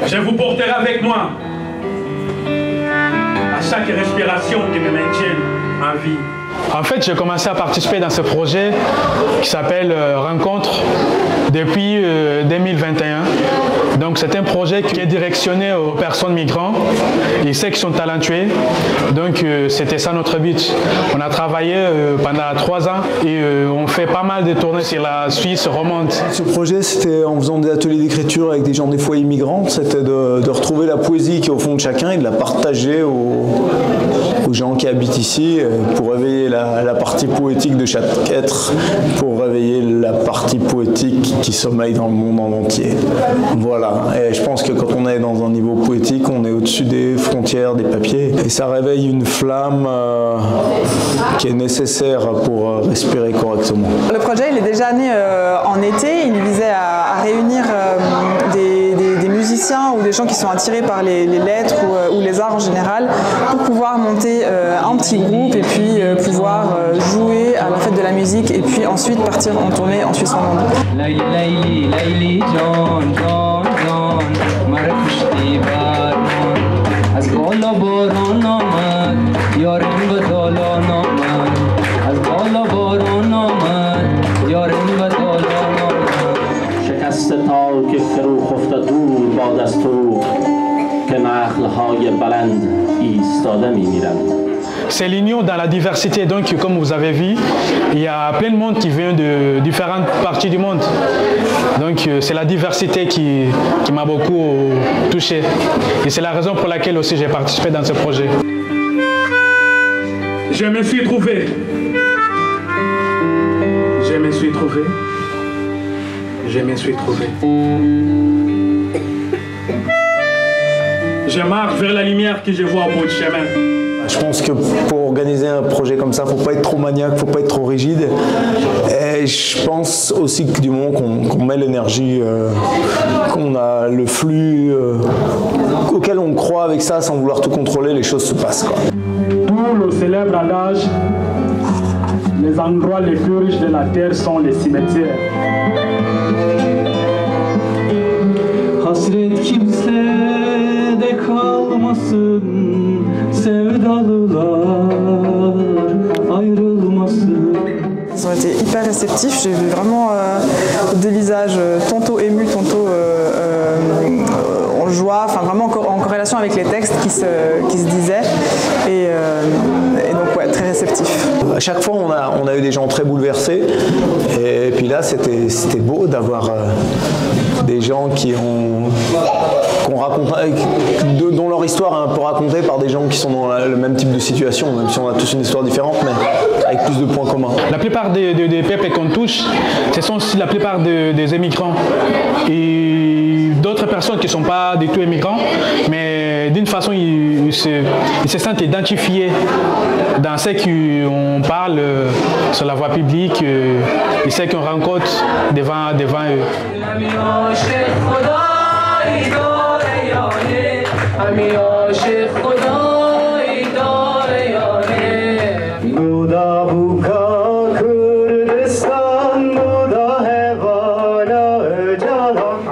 Je vous porterai avec moi à chaque respiration qui me maintienne en vie. En fait, j'ai commencé à participer dans ce projet qui s'appelle Rencontre depuis 2021. Donc c'est un projet qui est directionné aux personnes migrantes et ceux qui sont talentueux. Donc c'était ça notre but. On a travaillé pendant 3 ans et on fait pas mal de tournées sur la Suisse romande. Ce projet, c'était en faisant des ateliers d'écriture avec des gens des foyers migrants. C'était de retrouver la poésie qui est au fond de chacun et de la partager aux gens qui habitent ici pour réveiller la partie poétique de chaque être, pour réveiller la partie poétique qui sommeille dans le monde en entier. Voilà, et je pense que quand on est dans un niveau poétique, on est au-dessus des frontières, des papiers, et ça réveille une flamme qui est nécessaire pour respirer correctement. Le projet il est déjà né en été, il visait à réunir des musiciens ou des gens qui sont attirés par les lettres ou les arts en général pour pouvoir monter un petit groupe et puis pouvoir jouer à la fête de la musique et puis ensuite partir en tournée en Suisse romande. C'est l'union dans la diversité, donc comme vous avez vu, il y a plein de monde qui vient de différentes parties du monde. Donc c'est la diversité qui m'a beaucoup touché. Et c'est la raison pour laquelle aussi j'ai participé dans ce projet. Je me suis trouvé. Je me suis trouvé. Je me suis trouvé. Je marche vers la lumière que je vois au bout du chemin. Je pense que pour organiser un projet comme ça, il ne faut pas être trop maniaque, il ne faut pas être trop rigide. Et je pense aussi que du moment qu'on met l'énergie, qu'on a le flux auquel on croit avec ça, sans vouloir tout contrôler, les choses se passent, quoi. D'où le célèbre adage, les endroits les plus riches de la terre sont les cimetières. Hasret kimsede kalmasın, sevdalılar ayrılmasın. Ils ont été hyper réceptifs, j'ai vu vraiment des visages tantôt émus, tantôt en joie, enfin vraiment en corrélation avec les textes qui se disaient et donc ouais, très réceptifs. À chaque fois on a eu des gens très bouleversés et puis là c'était beau d'avoir des gens dont leur histoire est un peu racontée par des gens qui sont dans le même type de situation, même si on a tous une histoire différente, mais avec plus de points communs. La plupart des peuples qu'on touche, ce sont aussi la plupart des immigrants et d'autres personnes qui ne sont pas du tout immigrants, mais d'une façon ils se sentent identifiés dans ce qu'on parle sur la voie publique et ce qu'on rencontre devant eux.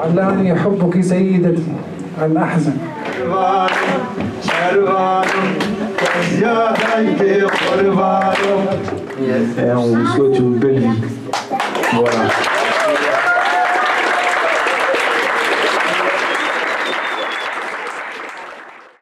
علاني حبك سيدتي الأحزن Et on vous souhaite une belle vie. Voilà.